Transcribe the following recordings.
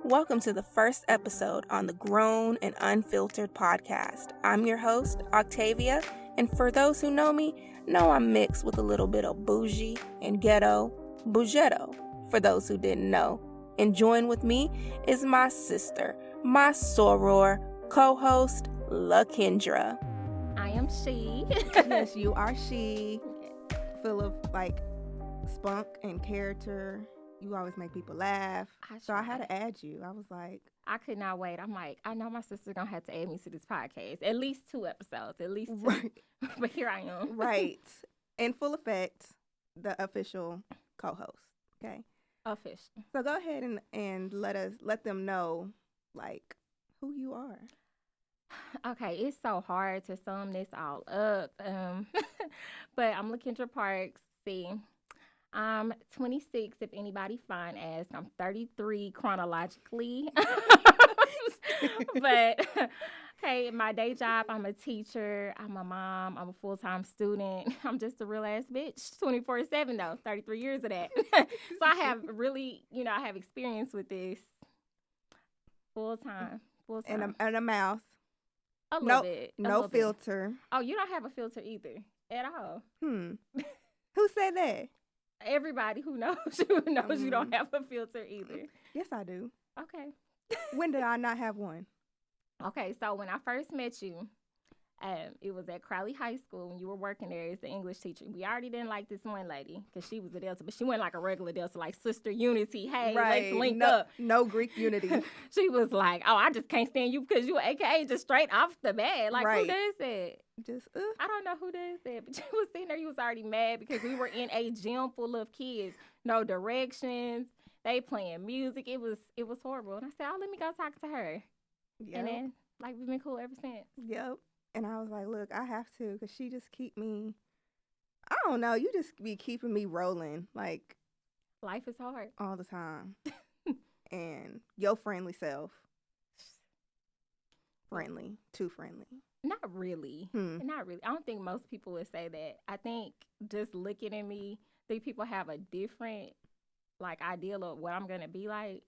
Welcome to the first episode on the Grown and Unfiltered podcast. I'm your host, Octavia, and for those who know me, know I'm mixed with a little bit of bougie and ghetto, bougetto, for those who didn't know. And join with me is my sister, my soror, co-host, LaKendra. I am she. Yes, you are she. Full of spunk and character. You always make people laugh. I had to add you. I was like, I could not wait. I'm like, I know my sister's gonna have to add me to this podcast. At least 2 episodes. At least 2. right, But here I am. right, in full effect, the official co-host. Okay, Official. so go ahead and let them know who you are. Okay, it's so hard to sum this all up. But I'm LaKendra Parks. See, I'm 26 if anybody fine asks. I'm 33 chronologically. But hey, my day job, I'm a teacher, I'm a mom, I'm a full-time student. I'm just a real ass bitch, 24/7 though, 33 years of that. So I have really, I have experience with this full time. And a mouth. A little bit. No filter. Oh, you don't have a filter either at all. Who said that? Everybody who knows you knows you don't have a filter either. Yes, I do. Okay. When did I not have one? Okay, so when I first met you, it was at Crowley High School when you were working there as the English teacher. We already didn't like this one lady because she was a Delta, but she wasn't like a regular Delta, like Sister Unity. Hey, let's link up. No Greek unity. She was like, oh, I just can't stand you because you AKA just straight off the bat. Like, Right. Who does that? Just I don't know who does that, but you was sitting there, you was already mad because we were in a gym full of kids. No directions. They playing music. It was horrible. And I said, oh, let me go talk to her. Yep. And then, we've been cool ever since. Yep. And I was like, look, I have to, because she just keep me, I don't know, you just be keeping me rolling, Life is hard. all the time. And your friendly self. Friendly. Too friendly. Not really. Not really. I don't think most people would say that. I think just looking at me, I think people have a different, ideal of what I'm going to be like,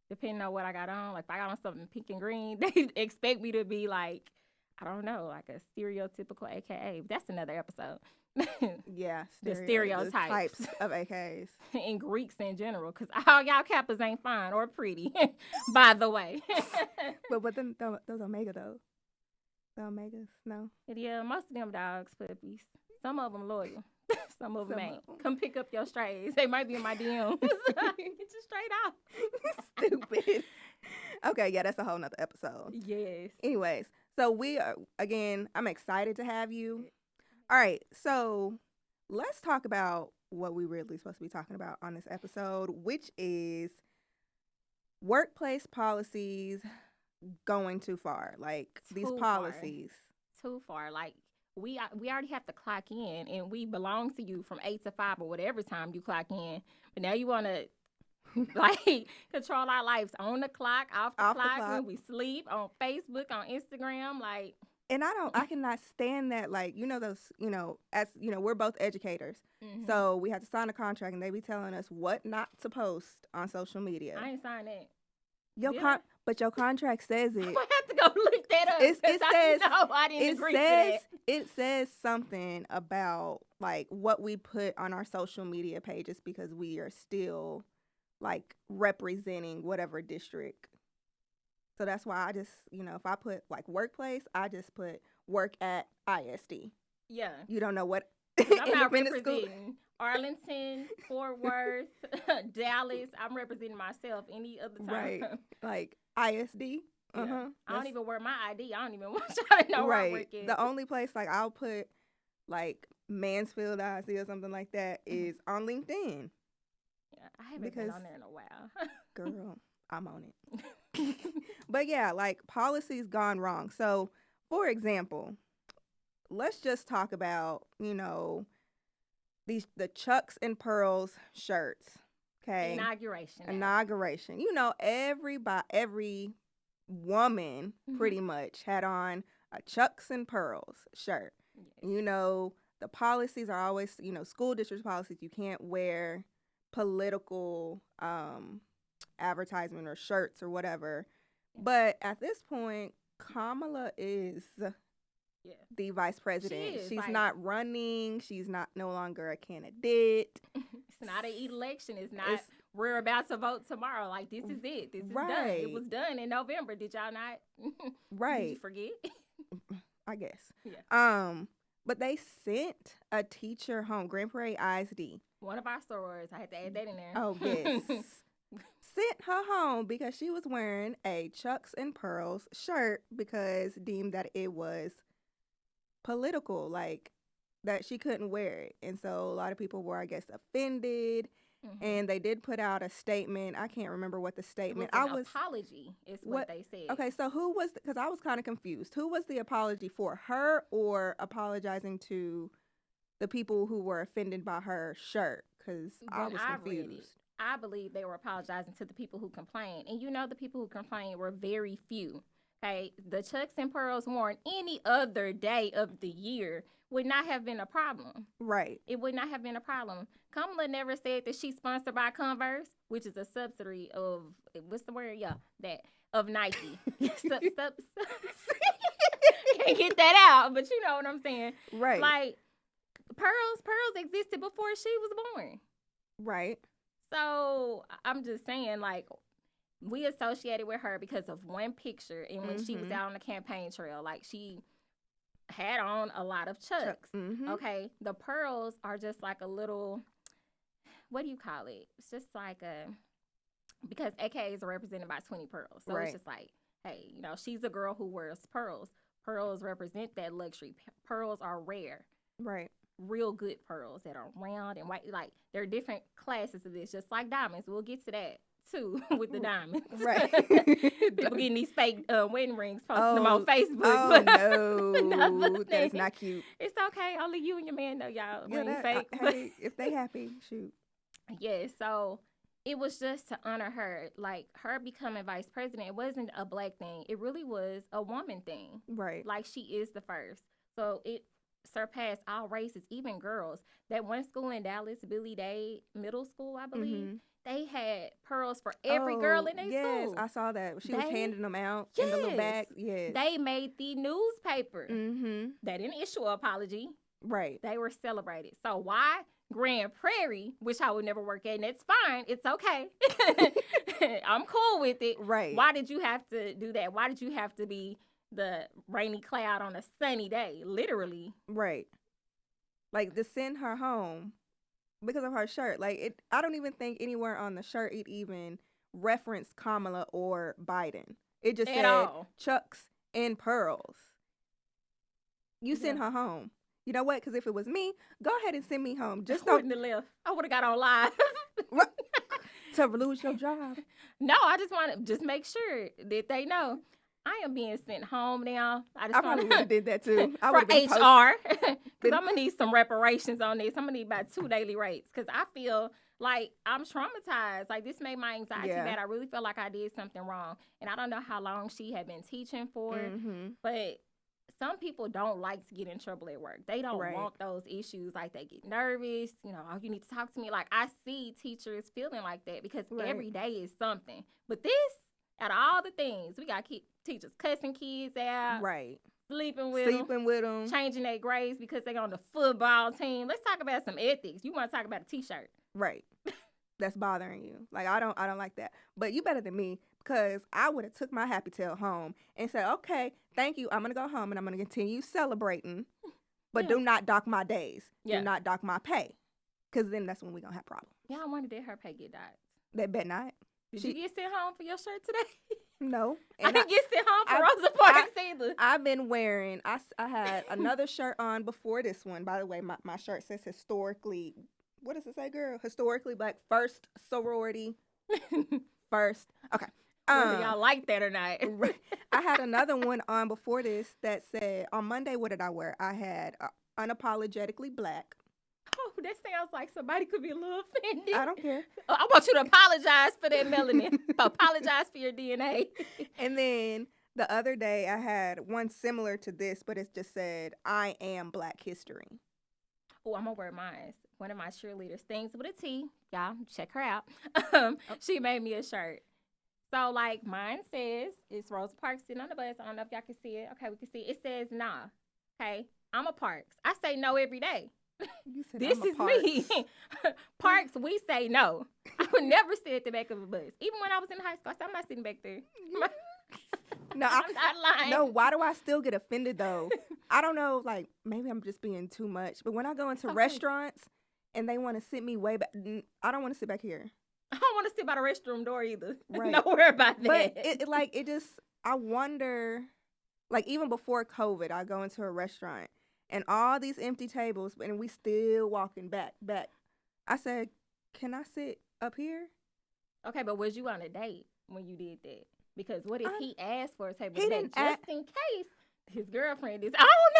depending on what I got on. Like, if I got on something pink and green, they expect me to be I don't know, like a stereotypical AKA. That's another episode. Yeah. The stereotypes. The types of AKs. And Greeks in general, because all y'all Kappas ain't fine or pretty, by the way. But then those Omega, though. The Omegas, no. Yeah, most of them dogs, puppies. Some of them loyal. Some of them ain't. Come pick up your strays. They might be in my DMs. Get you straight off. Stupid. Okay, yeah, that's a whole nother episode. Yes. Anyways, so we are, again, I'm excited to have you. All right, so let's talk about what we really supposed to be talking about on this episode, which is workplace policies going too far. These policies. Too far. We already have to clock in, and we belong to you from 8 to 5 or whatever time you clock in. But now you want to control our lives on the clock, off the clock, when we sleep, on Facebook, on Instagram, And I cannot stand that. We're both educators, so we have to sign a contract, and they be telling us what not to post on social media. I ain't signed that. But your contract says it. I have to go look that up. It says I didn't agree to that. It says something about what we put on our social media pages because we are still representing whatever district. So that's why I just, if I put workplace, I just put work at ISD. Yeah. You don't know what I'm not independent school. representing Arlington, Fort Worth, Dallas. I'm representing myself any other time. Right. ISD. Yeah. I don't even wear my ID. I don't even want y'all to know where I work at. The only place I'll put Mansfield ISD or something like that is on LinkedIn. Yeah, I haven't been on there in a while. Girl, I'm on it. But yeah, policies gone wrong. So, for example, let's just talk about, the Chucks and Pearls shirts. Okay. Inauguration. Every woman pretty much had on a Chucks and Pearls shirt. Yes. The policies are always, school district policies. You can't wear political advertisement or shirts or whatever. But at this point, Kamala is the vice president. She's like, not running. She's not no longer a candidate. It's not an election. It's not we're about to vote tomorrow. Like, this is it. This is done. It was done in November. Did y'all not? Right. Did you forget? I guess. Yeah. But they sent a teacher home, Grand Prairie ISD. One of our sorors. I had to add that in there. Oh, yes. Sent her home because she was wearing a Chucks and Pearls shirt because deemed that it was political, like that she couldn't wear it. And so a lot of people were, I guess, offended. Mm-hmm. And they did put out a statement. I can't remember what the statement. It was an apology is what they said. Okay, so who was, because I was kind of confused. Who was the apology for, her or apologizing to the people who were offended by her shirt? Because I was confused. I believe they were apologizing to the people who complained. And you know the people who complained were very few. Okay, the Chucks and Pearls worn any other day of the year would not have been a problem. Right. It would not have been a problem. Kamala never said that she's sponsored by Converse, which is a subsidiary of, what's the word? Yeah, that, of Nike. Can't get that out, but you know what I'm saying. Right. Like, Pearls existed before she was born. Right. So, I'm just saying, like, we associated with her because of one picture and when she was out on the campaign trail. Like, she had on a lot of Chucks. Mm-hmm. Okay, the Pearls are just like a little, what do you call it? It's just like because AKAs are represented by 20 pearls. So It's just like, hey, you know, she's a girl who wears pearls. Pearls represent that luxury. Pearls are rare. Right. Real good pearls that are round and white. Like, there are different classes of this, just like diamonds. We'll get to that too with the diamonds. Right. People getting these fake wedding rings, posting them on Facebook. Oh, no. That is not cute. It's okay. Only you and your man know y'all ring fake. Hey, if they happy, shoot. Yeah, so it was just to honor her. Like, her becoming vice president, it wasn't a black thing. It really was a woman thing. Right. Like, she is the first. So it surpassed all races, even girls. That one school in Dallas, Billy Day Middle School, I believe, they had pearls for every girl in their school. Yes, I saw that. She was handing them out in the little bag. Yes. They made the newspaper. Mm-hmm. They didn't issue an apology. Right. They were celebrated. So why Grand Prairie, which I would never work at, and it's fine. It's okay. I'm cool with it. Right. Why did you have to do that? Why did you have to be the rainy cloud on a sunny day? Literally. Right. Like, to send her home because of her shirt. Like, I don't even think anywhere on the shirt it even referenced Kamala or Biden. It just said Chucks and Pearls. You send her home. You know what? Because if it was me, go ahead and send me home. Just I wouldn't have left. I would have got on live. To lose your job. No, I just want to just make sure that they know I am being sent home now. I probably would have did that too. I for HR. Because I'm going to need some reparations on this. I'm going to need about 2 daily rates. Because I feel like I'm traumatized. Like, this made my anxiety bad. I really felt like I did something wrong. And I don't know how long she had been teaching for. But some people don't like to get in trouble at work. They don't want those issues. Like, they get nervous. You know, oh, you need to talk to me. Like, I see teachers feeling like that because every day is something. But this, out of all the things, we got teachers cussing kids out. Right. Sleeping with them. Changing their grades because they're on the football team. Let's talk about some ethics. You want to talk about a T-shirt. Right. That's bothering you. Like, I don't like that. But you better than me because I would have took my happy tail home and said, okay, thank you. I'm going to go home and I'm going to continue celebrating. But do not dock my days. Do not dock my pay. Because then that's when we're going to have problems. Yeah, I wonder did her pay get docked. They bet not. Did you get sent home for your shirt today? No. And I didn't get sent home for Rosa Parks either. I've been wearing, I had another shirt on before this one. By the way, my shirt says historically, what does it say, girl? Historically black, first sorority, first. Okay. Whether y'all like that or not. I had another one on before this that said, on Monday, what did I wear? I had unapologetically black. Oh, that sounds like somebody could be a little offended. I don't care. I want you to apologize for that melanin. Apologize for your DNA. And then the other day I had one similar to this, but it just said, I am Black history. Oh, I'm going to wear mine. one of my cheerleaders, Things with a T, y'all check her out. She made me a shirt. So, like, mine says, it's Rosa Parks sitting on the bus. I don't know if y'all can see it. Okay, we can see it. It says, nah. Okay, I'm a Parks. I say no every day. You said This is me. Parks, we say no. I would never sit at the back of a bus. Even when I was in high school, I said, I'm not sitting back there. No, I'm not lying. No, why do I still get offended, though? I don't know, like, maybe I'm just being too much. But when I go into restaurants and they want to sit me way back, I don't want to sit back here. I don't want to sit by the restroom door either. Right. Nowhere about that. But it just, I wonder, like, even before COVID, I go into a restaurant and all these empty tables, and we still walking back. I said, can I sit up here? Okay, but was you on a date when you did that? Because what if he asked for a table he today, didn't just in case his girlfriend is? I don't know.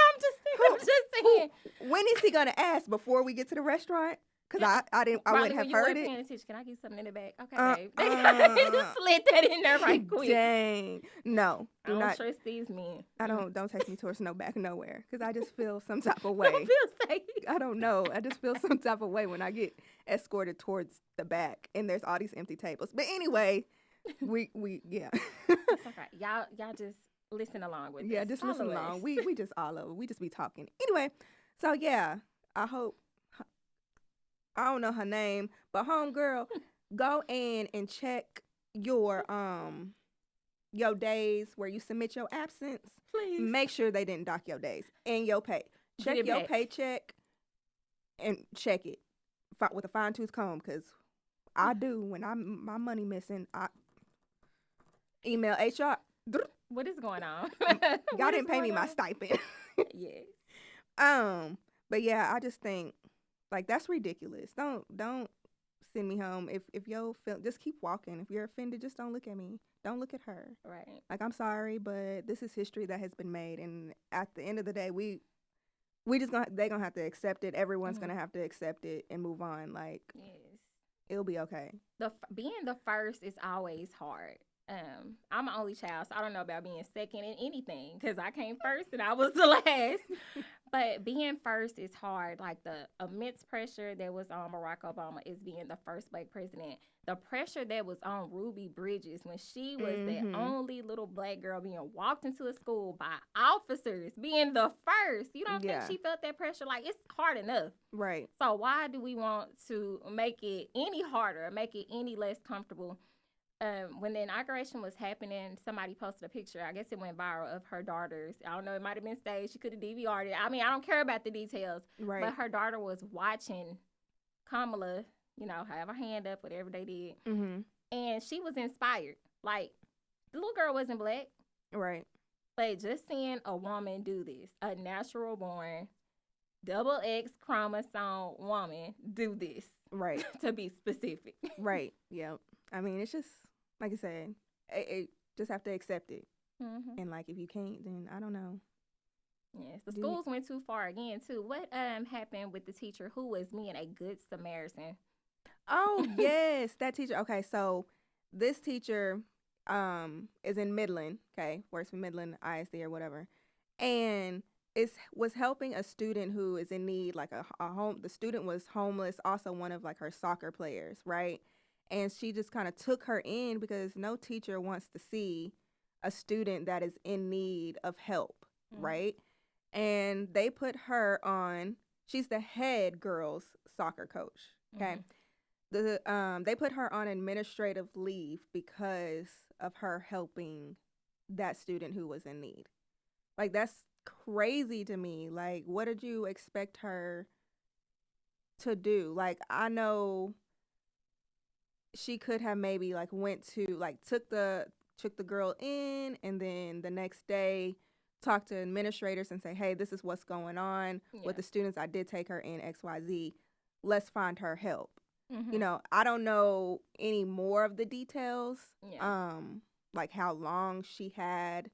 I'm just saying. When is he gonna ask, before we get to the restaurant? Because I wouldn't have heard it. Attention. Can I get something in the back? Okay, babe. Just slid that in there right quick. Dang. No. I don't trust these men. Don't take me towards back nowhere. Because I just feel some type of way. Don't feel safe. I don't know. I just feel some type of way when I get escorted towards the back and there's all these empty tables. But anyway, we yeah. It's okay. Y'all just listen along with Yeah, this. just listen along. We just all over. We just be talking. Anyway, so yeah, I hope, I don't know her name, but homegirl, go in and check your days where you submit your absence. Please. Make sure they didn't dock your days and your pay. Check your paycheck and check it with a fine tooth comb, because I do when my money missing. I email HR. What is going on? Y'all didn't pay me my stipend. Yes. But yeah, I just think, like, that's ridiculous. Don't send me home. If you feel, just keep walking. If you're offended, just don't look at me. Don't look at her. Right. Like, I'm sorry, but this is history that has been made, and at the end of the day, they're gonna have to accept it. Everyone's gonna have to accept it and move on. Like, yes, it'll be okay. Being the first is always hard. I'm an only child, so I don't know about being second in anything, because I came first and I was the last. But being first is hard. Like, the immense pressure that was on Barack Obama is being the first Black president. The pressure that was on Ruby Bridges when she was the only little Black girl being walked into a school by officers, being the first. You don't think she felt that pressure? Like, it's hard enough. Right. So why do we want to make it any harder, make it any less comfortable? When the inauguration was happening, somebody posted a picture, I guess it went viral, of her daughters. I don't know, it might have been staged. She could have DVR'd it. I mean, I don't care about the details. Right. But her daughter was watching Kamala, have her hand up, whatever they did. Mm-hmm. And she was inspired. Like, the little girl wasn't Black. Right. But just seeing a woman do this, a natural born, double X chromosome woman do this. Right. To be specific. Right. Yeah. I mean, it's just, like I said, it just have to accept it. Mm-hmm. And, like, if you can't, then I don't know. Yes, the schools went too far again, too. What happened with the teacher who was being a good Samaritan? Oh, yes, that teacher. Okay, so this teacher is in Midland, okay, works for Midland ISD or whatever, and was helping a student who is in need, like the student was homeless, also one of, like, her soccer players, right? And she just kind of took her in because no teacher wants to see a student that is in need of help, right? And they put her on, she's the head girls soccer coach, okay? They put her on administrative leave because of her helping that student who was in need. Like, that's crazy to me. Like, what did you expect her to do? Like, I know she could have maybe, like, took the girl in, and then the next day talk to administrators and say, hey, this is what's going on with the students. I did take her in XYZ. Let's find her help. Mm-hmm. I don't know any more of the details, like how long she had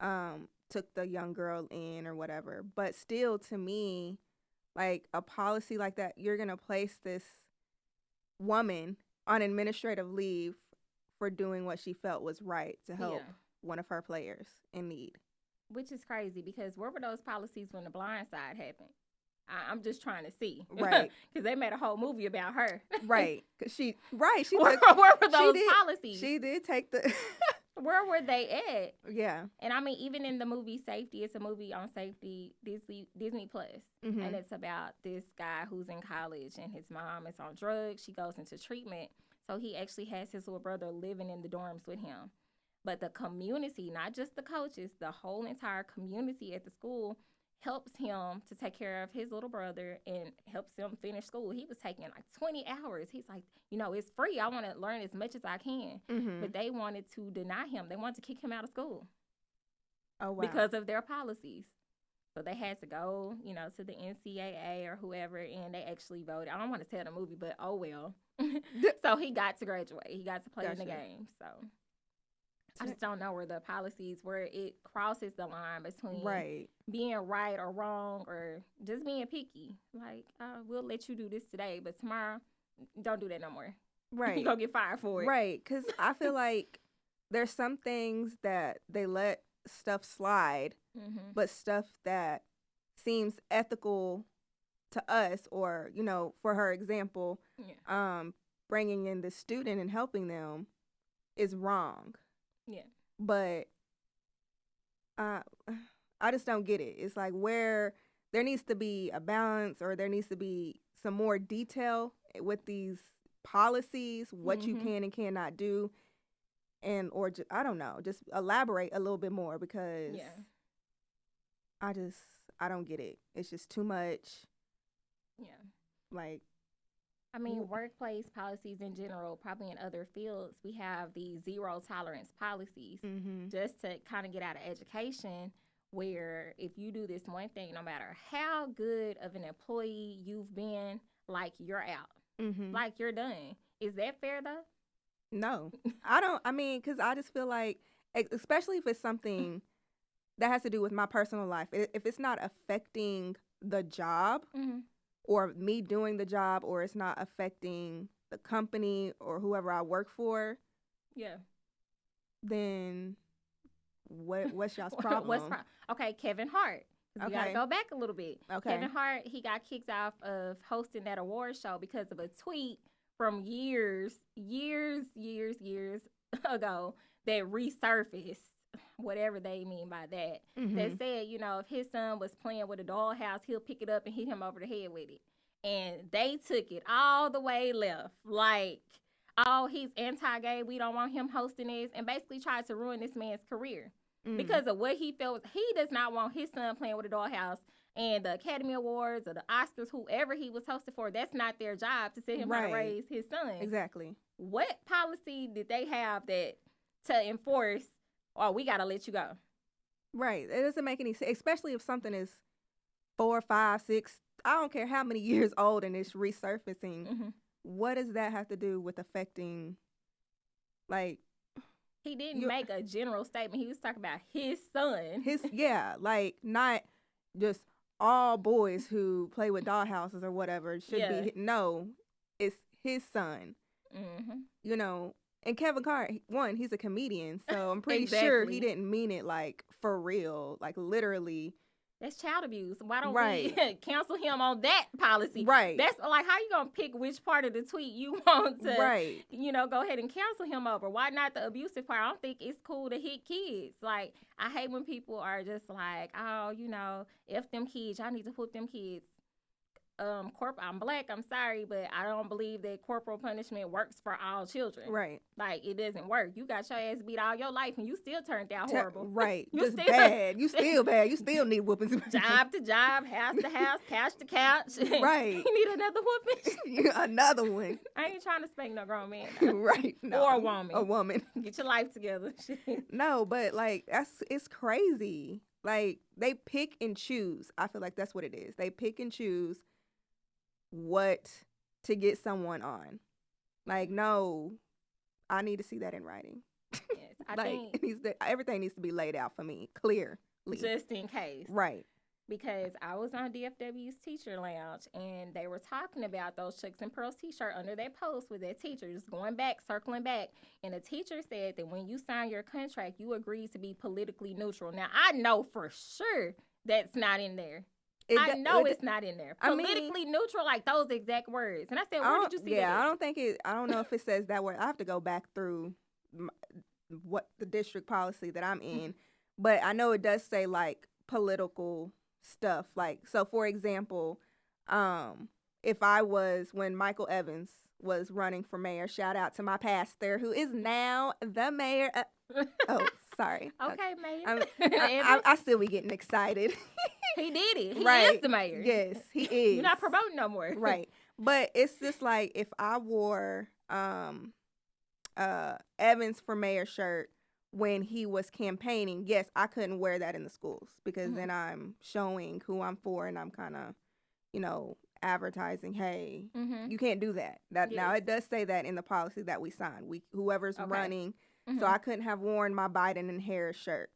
took the young girl in or whatever. But still, to me, like, a policy like that, you're going to place this woman on administrative leave for doing what she felt was right to help one of her players in need. Which is crazy, because where were those policies when The Blind Side happened? I'm just trying to see. Right. Because they made a whole movie about her. Right. Cause she where were those policies? She did take the... Where were they at? Yeah. And I mean, even in the movie Safety, it's a movie on safety, Disney Plus. Mm-hmm. And it's about this guy who's in college and his mom is on drugs. She goes into treatment. So he actually has his little brother living in the dorms with him. But the community, not just the coaches, the whole entire community at the school helps him to take care of his little brother and helps him finish school. He was taking like 20 hours. He's like, it's free. I want to learn as much as I can. Mm-hmm. But they wanted to deny him. They wanted to kick him out of school. Oh, wow. Because of their policies. So they had to go, to the NCAA or whoever, and they actually voted. I don't want to tell the movie, but oh well. So he got to graduate. He got to play in the game. So I just don't know where the policies, where it crosses the line between being right or wrong or just being picky. Like, we'll let you do this today, but tomorrow, don't do that no more. Right. You're going to get fired for it. Right. Because I feel like there's some things that they let stuff slide, but stuff that seems ethical to us or, for her example, bringing in the student and helping them is wrong. Yeah. But I just don't get it. It's like where there needs to be a balance or there needs to be some more detail with these policies, what you can and cannot do. And or I don't know, just elaborate a little bit more because I don't get it. It's just too much. Yeah. Like, I mean, workplace policies in general, probably in other fields, we have these zero tolerance policies just to kind of get out of education where if you do this one thing, no matter how good of an employee you've been, like you're out, like you're done. Is that fair though? No, I don't. I mean, because I just feel like, especially if it's something that has to do with my personal life, if it's not affecting the job or me doing the job, or it's not affecting the company or whoever I work for, then what's y'all's problem? Okay, Kevin Hart. We gotta go back a little bit. Okay. Kevin Hart, he got kicked off of hosting that award show because of a tweet from years ago that resurfaced, whatever they mean by that, that said, if his son was playing with a dollhouse, he'll pick it up and hit him over the head with it. And they took it all the way left. Like, he's anti-gay, we don't want him hosting this, and basically tried to ruin this man's career. Because of what he felt. He does not want his son playing with a dollhouse. And the Academy Awards or the Oscars, whoever he was hosted for, that's not their job to sit him how to raise his son. Exactly. What policy did they have that to enforce, we got to let you go? Right. It doesn't make any sense, especially if something is 4, 5, 6, I don't care how many years old and it's resurfacing. What does that have to do with affecting, like... He didn't make a general statement. He was talking about his son. Like not just all boys who play with dollhouses or whatever should be. No, it's his son. And Kevin Hart, he's a comedian, so I'm pretty sure he didn't mean it like for real, like literally. That's child abuse. Why don't we cancel him on that policy? Right. That's like, how you going to pick which part of the tweet you want to, go ahead and cancel him over? Why not the abusive part? I don't think it's cool to hit kids. Like, I hate when people are just like, F them kids. Y'all need to whoop them kids. I'm black, I'm sorry, but I don't believe that corporal punishment works for all children. Right. Like, it doesn't work. You got your ass beat all your life and you still turned out horrible. Right. You just bad. You still bad. You still need whoopings. Job to job, house to house, couch to couch. Right. You need another whooping. Another one. I ain't trying to spank no grown man. Right. No. Or a woman. A woman. Get your life together. No, but like, it's crazy. Like, they pick and choose. I feel like that's what it is. They pick and choose what to get someone on. Like, no, I need to see that in writing. Yes, I think everything needs to be laid out for me clearly, just in case. Right. Because I was on DFW's teacher lounge and they were talking about those Chucks and Pearls t-shirt under that post with that teacher, just going back, circling back. And the teacher said that when you sign your contract, you agreed to be politically neutral. Now, I know for sure that's not in there. I know it's not in there. Politically neutral, like those exact words. And I said, where did you see that? Yeah, I don't know if it says that word. I have to go back through what the district policy that I'm in. But I know it does say, like, political stuff. Like, so, for example, if when Michael Evans was running for mayor, shout out to my pastor, who is now the mayor. Oh, sorry. Okay, mayor. I still be getting excited. He did it. He right. is the mayor. Yes, he is. You're not promoting no more. Right. But it's just like if I wore Evans for mayor shirt when he was campaigning, yes, I couldn't wear that in the schools because then I'm showing who I'm for and I'm kind of, advertising, hey, you can't do that. Now it does say that in the policy that we signed. Whoever's running, so I couldn't have worn my Biden and Harris shirt.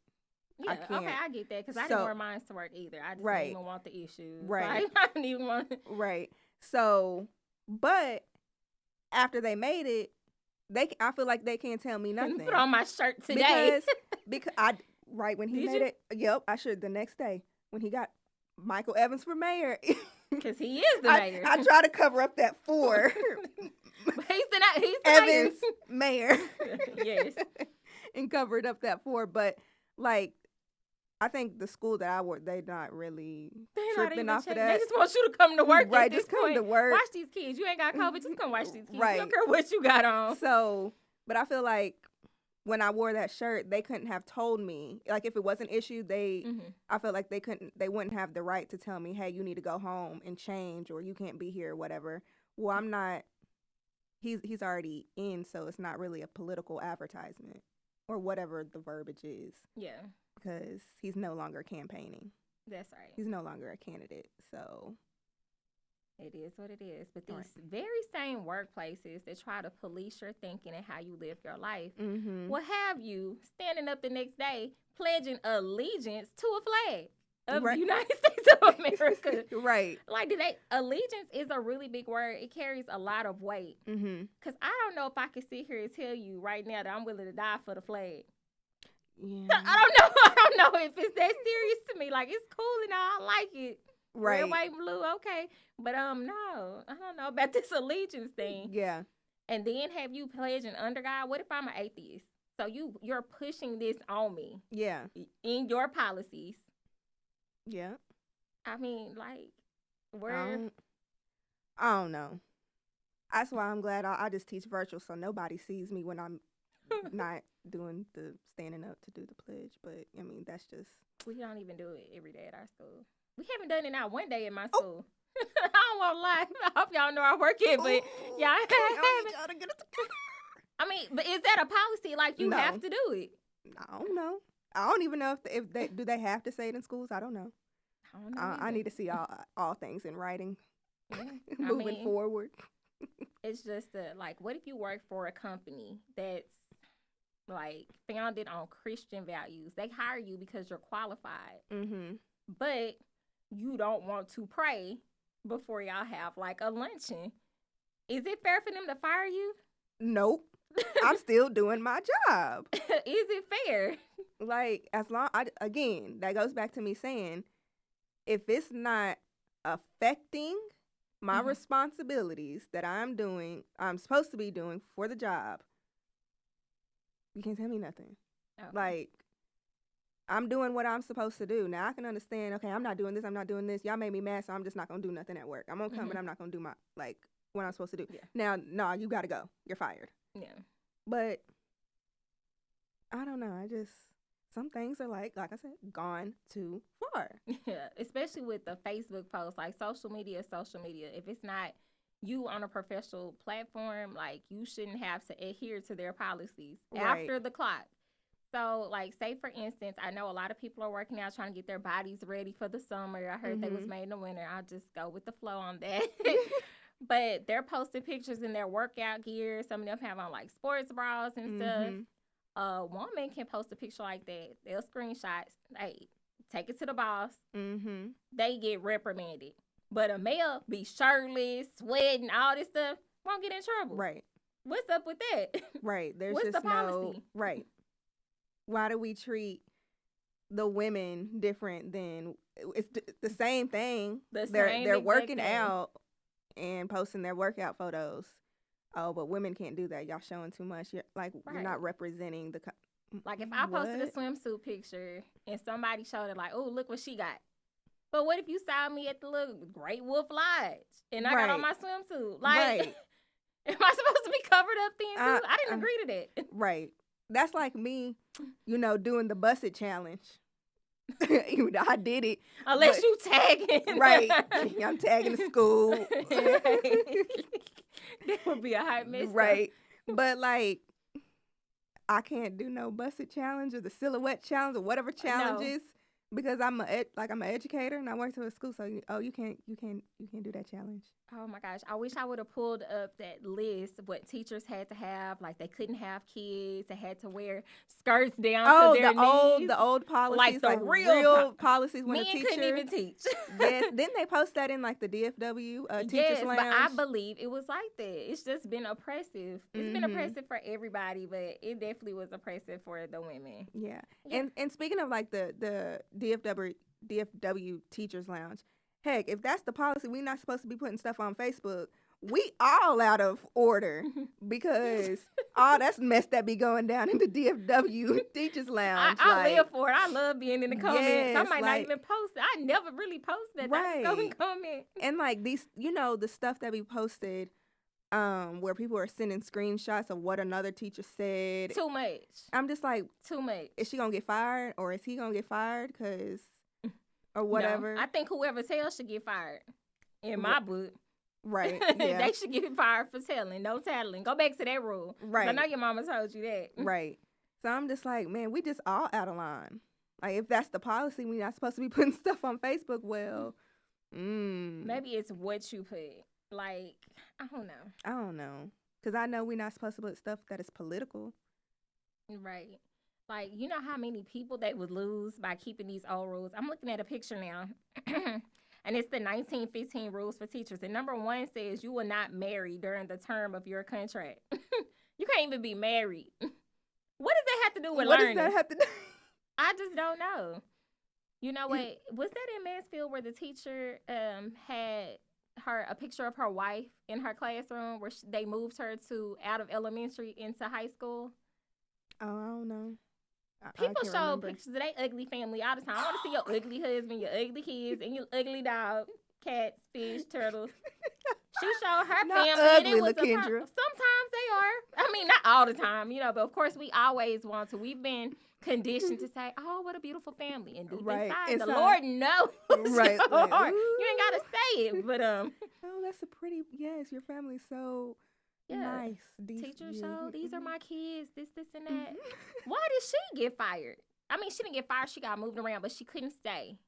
Yeah, I get that because I didn't wear mine to work either. I just didn't even want the issues. Right. I didn't even want it. Right. So, but after they made it, I feel like they can't tell me nothing. Put on my shirt today. Because when he made it, yep, I should the next day when he got Michael Evans for mayor. Because he is the mayor. I try to cover up that for. He's the Evans mayor. Yes. And covered up that for, but like, I think the school that I work, they're not really tripping off of that. They just want you to come to work. Right, just come to work. Watch these kids. You ain't got COVID, just come watch these kids. Right. You don't care what you got on. So, but I feel like when I wore that shirt, they couldn't have told me. Like, if it was an issue, I felt like they wouldn't have the right to tell me, hey, you need to go home and change, or you can't be here, or whatever. Well, I'm not. He's already in, so it's not really a political advertisement or whatever the verbiage is. Yeah. Because he's no longer campaigning. That's right. He's no longer a candidate, so. It is what it is. But these very same workplaces that try to police your thinking and how you live your life will have you standing up the next day pledging allegiance to a flag of the United States of America. Right. Like, allegiance is a really big word. It carries a lot of weight. Because I don't know if I can sit here and tell you right now that I'm willing to die for the flag. Yeah. I don't know if it's that serious to me. Like, it's cool and all, I like it. Right. Red, white, and blue, okay. But no, I don't know about this allegiance thing. Yeah. And then have you pledging under God? What if I'm an atheist? So you're pushing this on me. Yeah. In your policies. Yeah. I mean, like, where? I don't know. That's why I'm glad I just teach virtual so nobody sees me when I'm not doing the standing up to do the pledge. But, I mean, that's just. We don't even do it every day at our school. We haven't done it not one day in my school. I don't want to lie. I hope y'all know I work here, but y'all haven't. I mean, but is that a policy? Like, you have to do it? I don't know. I don't even know if they have to say it in schools. I don't know. I need to see all things in writing. Moving forward. It's just what if you work for a company that's like founded on Christian values? They hire you because you're qualified, but you don't want to pray before y'all have like a luncheon. Is it fair for them to fire you? Nope. I'm still doing my job. Is it fair? Like, again, that goes back to me saying, if it's not affecting my responsibilities that I'm supposed to be doing for the job, you can't tell me nothing. Oh. Like, I'm doing what I'm supposed to do. Now, I can understand, okay, I'm not doing this. Y'all made me mad, so I'm just not going to do nothing at work. I'm going to come and I'm not going to do what I'm supposed to do. Yeah. Now, no, you got to go. You're fired. Yeah. But, I don't know. Some things are like I said, gone too far. Yeah, especially with the Facebook posts, like social media. If it's not you on a professional platform, like, you shouldn't have to adhere to their policies after the clock. So, like, say, for instance, I know a lot of people are working out trying to get their bodies ready for the summer. I heard they was made in the winter. I'll just go with the flow on that. But they're posting pictures in their workout gear. Some of them have on, like, sports bras and stuff. A woman can post a picture like that. They'll screenshot. Hey, take it to the boss. They get reprimanded. But a male be shirtless, sweating, all this stuff, won't get in trouble. Right. What's up with that? Right. There's What's just the policy? Right. Why do we treat the women different than it's the same thing. They're they're working out and posting their workout photos. Oh, but women can't do that. Y'all showing too much. You're not representing the. Like if I posted a swimsuit picture and somebody showed it, like, oh, look what she got. But what if you saw me at the little Great Wolf Lodge and I got on my swimsuit? Like, am I supposed to be covered up then too? I didn't agree to that. Right. That's like me, doing the busted challenge. Even though I did it. Unless you tagging. Right. I'm tagging the school. That would be a hype mess. Right. But like, I can't do no busted challenge or the silhouette challenge or whatever challenge is because I'm an educator and I work at a school. So you can't do that challenge. Oh my gosh, I wish I would have pulled up that list of what teachers had to have. Like they couldn't have kids. They had to wear skirts down to their knees. The old policies, like the real policies when a teacher couldn't even teach. Yes, didn't they post that in like the DFW teachers lounge? But I believe it was like that. It's just been oppressive. It's been oppressive for everybody, but it definitely was oppressive for the women. Yeah. And speaking of like the DFW teachers lounge. Heck, if that's the policy, we're not supposed to be putting stuff on Facebook. We all out of order because all that's mess that be going down in the DFW teachers lounge. I live for it. I love being in the comments. I might not even post it. I never really post that. Right. I just go and comment. And like these, the stuff that we posted, where people are sending screenshots of what another teacher said. Too much. I'm just like, too much. Is she gonna get fired or is he gonna get fired? Or whatever. No, I think whoever tells should get fired. In my book. Right. Yeah. They should get fired for telling. No tattling. Go back to that rule. Right. I know your mama told you that. Right. So I'm just like, man, we just all out of line. Like, if that's the policy, we're not supposed to be putting stuff on Facebook. Well, maybe it's what you put. Like, I don't know. Because I know we're not supposed to put stuff that is political. Right. Like, you know how many people they would lose by keeping these old rules? I'm looking at a picture now, and it's the 1915 rules for teachers. And number 1 says you will not marry during the term of your contract. You can't even be married. What does that have to do with learning? What does that have to do? I just don't know. You know what? Was that in Mansfield where the teacher had a picture of her wife in her classroom where they moved her out of elementary into high school? Oh, I don't know. People show pictures of their ugly family all the time. I want to see your ugly husband, your ugly kids, and your ugly dog, cats, fish, turtles. She showed her not family. Ugly, and it was sometimes they are. I mean, not all the time, but of course we always want to. We've been conditioned to say, "Oh, what a beautiful family," and deep inside, the Lord knows. Right. Your heart. You ain't gotta say it, but Oh, that's a pretty. Yes, your family's so. Yeah. Nice. Teacher show, these are my kids, this and that. Why did she get fired? I mean, she didn't get fired. She got moved around, but she couldn't stay.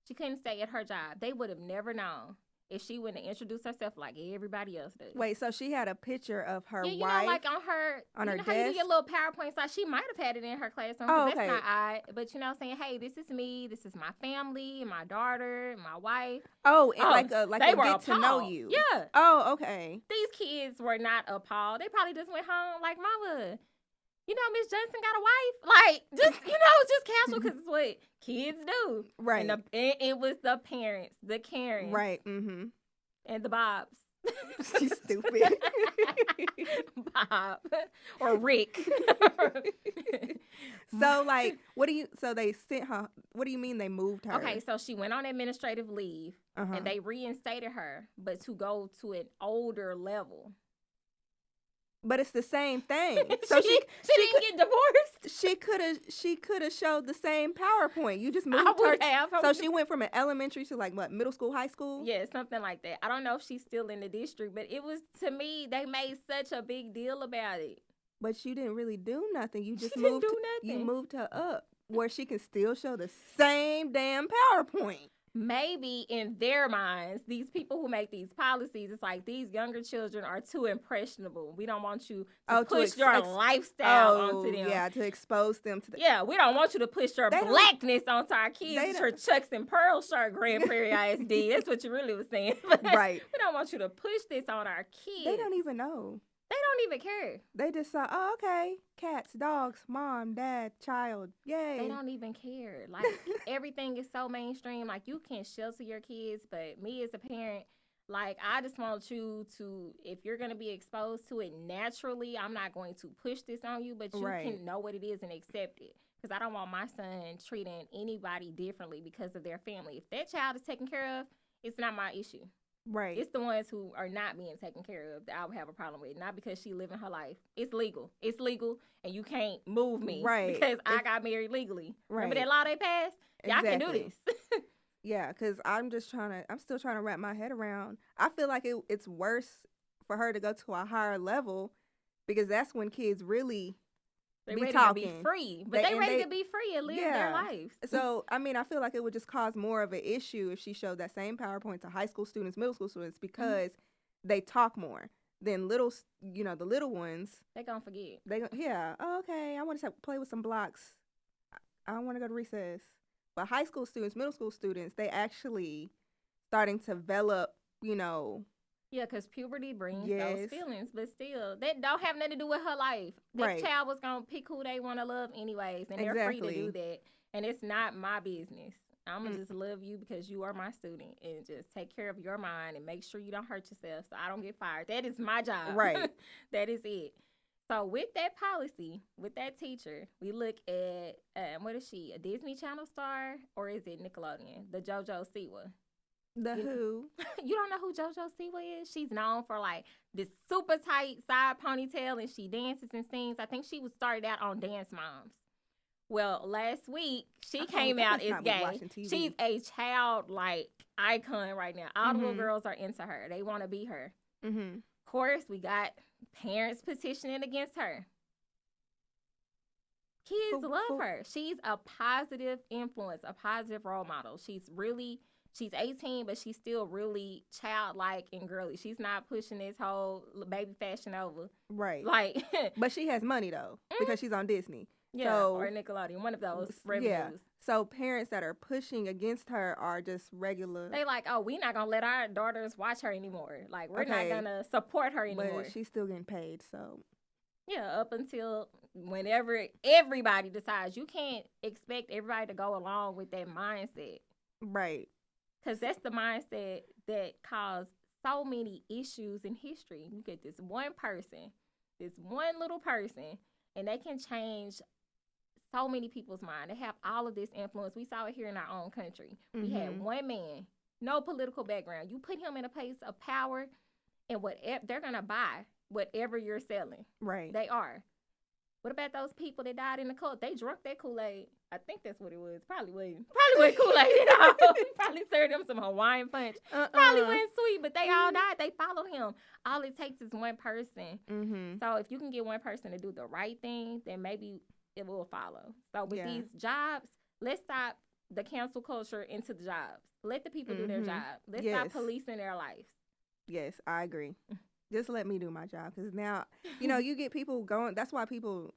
She couldn't stay at her job. They would have never known if she wouldn't have introduced herself like everybody else does. Wait, so she had a picture of her wife? Yeah, like on her desk? How you do your little PowerPoint slide? She might have had it in her classroom. Oh, okay. That's not odd. But saying, hey, this is me. This is my family, my daughter, my wife. Oh, like a they were get appalled. to know you. Yeah. Oh, okay. These kids were not appalled. They probably just went home like, Mama, Miss Johnson got a wife. Like, just, just casual because it's what kids do. Right. And it was the parents, the Karens. Right. Mm-hmm. And the Bobs. She's stupid. Bob. Or Rick. So, like, so they sent her, what do you mean they moved her? Okay, so she went on administrative leave, and they reinstated her, but to go to an older level. But it's the same thing. So she didn't get divorced. She could have showed the same PowerPoint. You just moved her. So she went from an elementary to like what, middle school, high school? Yeah, something like that. I don't know if she's still in the district, but it was, to me, they made such a big deal about it. But you didn't really do nothing. You just moved. You moved her up where she can still show the same damn PowerPoint. Maybe in their minds, these people who make these policies, it's like these younger children are too impressionable. We don't want you to push your lifestyle onto them. Yeah, to expose them to Yeah, we don't want you to push your blackness onto our kids. Your Chucks and Pearl shirt, Grand Prairie ISD. That's what you really was saying. Right. We don't want you to push this on our kids. They don't even know. They don't even care. They just saw, oh, okay, cats, dogs, mom, dad, child, yay. They don't even care. Like, everything is so mainstream. Like, you can shelter your kids, but me as a parent, like, I just want you to, if you're going to be exposed to it naturally, I'm not going to push this on you, but you can know what it is and accept it. Because I don't want my son treating anybody differently because of their family. If that child is taken care of, it's not my issue. Right. It's the ones who are not being taken care of that I would have a problem with. Not because she living her life. It's legal. It's legal, and you can't move me because I got married legally. Right. Remember that law they passed? Y'all can do this. Yeah, because I'm still trying to wrap my head around. I feel like it's worse for her to go to a higher level because that's when kids really They ready to be free, but they ready to be free and live their lives. So, I mean, I feel like it would just cause more of an issue if she showed that same PowerPoint to high school students, middle school students, because they talk more than the little ones. They gonna forget. Oh, okay, I want to play with some blocks. I want to go to recess. But high school students, middle school students, they actually starting to develop, Yeah, because puberty brings those feelings, but still, that don't have nothing to do with her life. That child was going to pick who they want to love anyways, and they're free to do that. And it's not my business. I'm going to just love you because you are my student and just take care of your mind and make sure you don't hurt yourself so I don't get fired. That is my job. Right. That is it. So with that policy, with that teacher, we look at, what is she, a Disney Channel star or is it Nickelodeon? The JoJo Siwa. Who? You don't know who JoJo Siwa is? She's known for like this super tight side ponytail and she dances and sings. I think she was started out on Dance Moms. Well, last week she came out as gay. She's a child-like icon right now. All the little girls are into her. They want to be her. Mm-hmm. Of course, we got parents petitioning against her. Kids love her. She's a positive influence, a positive role model. She's 18, but she's still really childlike and girly. She's not pushing this whole baby fashion over. Right. Like, but she has money, though, because she's on Disney. Yeah, or Nickelodeon, one of those revenues. Yeah. So parents that are pushing against her are just regular. They like, oh, we're not going to let our daughters watch her anymore. Like, we're not going to support her anymore. But she's still getting paid, so. Yeah, up until whenever everybody decides. You can't expect everybody to go along with that mindset. Right. Because that's the mindset that caused so many issues in history. You get this one person, this one little person, and they can change so many people's mind. They have all of this influence. We saw it here in our own country. We had one man, no political background. You put him in a place of power, and whatever they're going to buy whatever you're selling. Right. They are. What about those people that died in the cult? They drunk that Kool-Aid. I think that's what it was. Probably wasn't Kool-Aid at all. Probably served them some Hawaiian punch. Probably wasn't sweet, but they all died. They followed him. All it takes is one person. So if you can get one person to do the right thing, then maybe it will follow. So with these jobs, let's stop the cancel culture into the jobs. Let the people do their job. Let's stop policing their lives. Yes, I agree. Just let me do my job, because now, you get people going. That's why people,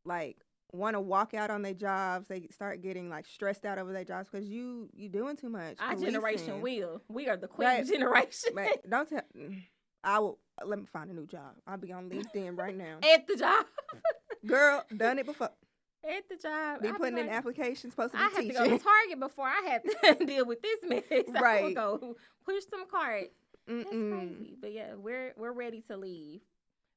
like, want to walk out on their jobs. They start getting, like, stressed out over their jobs because you doing too much. Our generation will. We are the queen generation. Don't tell. Let me find a new job. I'll be on LinkedIn right now. At the job. Girl, done it before. At the job. Be putting in applications, supposed to be teaching. I have to go to Target before I have to deal with this mess. Right. I will go push some carts. That's crazy. But yeah, we're ready to leave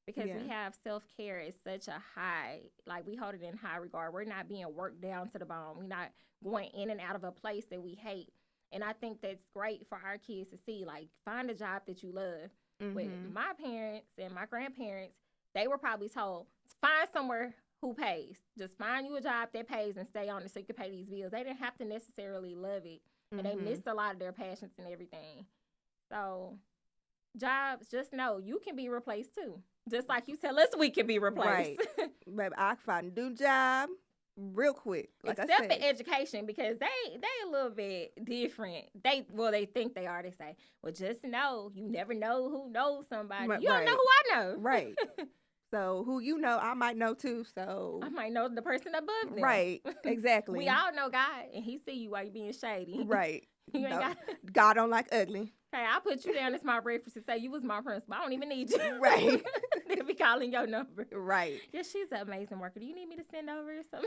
because we have self-care at such a high, like we hold it in high regard. We're not being worked down to the bone. We're not going in and out of a place that we hate. And I think that's great for our kids to see, like, find a job that you love. With my parents and my grandparents, they were probably told, find somewhere who pays. Just find you a job that pays and stay on it so you can pay these bills. They didn't have to necessarily love it. And they missed a lot of their passions and everything. So, jobs, just know you can be replaced too. Just like you tell us we can be replaced. Right. Baby, I can find a new job real quick. Like Except for education, because they a little bit different. They think they are. They say, well, just know, you never know who knows somebody. You don't know who I know. Right. So who you know, I might know too. So I might know the person above them. Right. Exactly. We all know God, and He see you while you being shady. Right. You ain't got. God don't like ugly. Hey, I put you down as my reference and say you was my principal. I don't even need you. Right. They'll be calling your number. Right. Yeah, she's an amazing worker. Do you need me to send over some,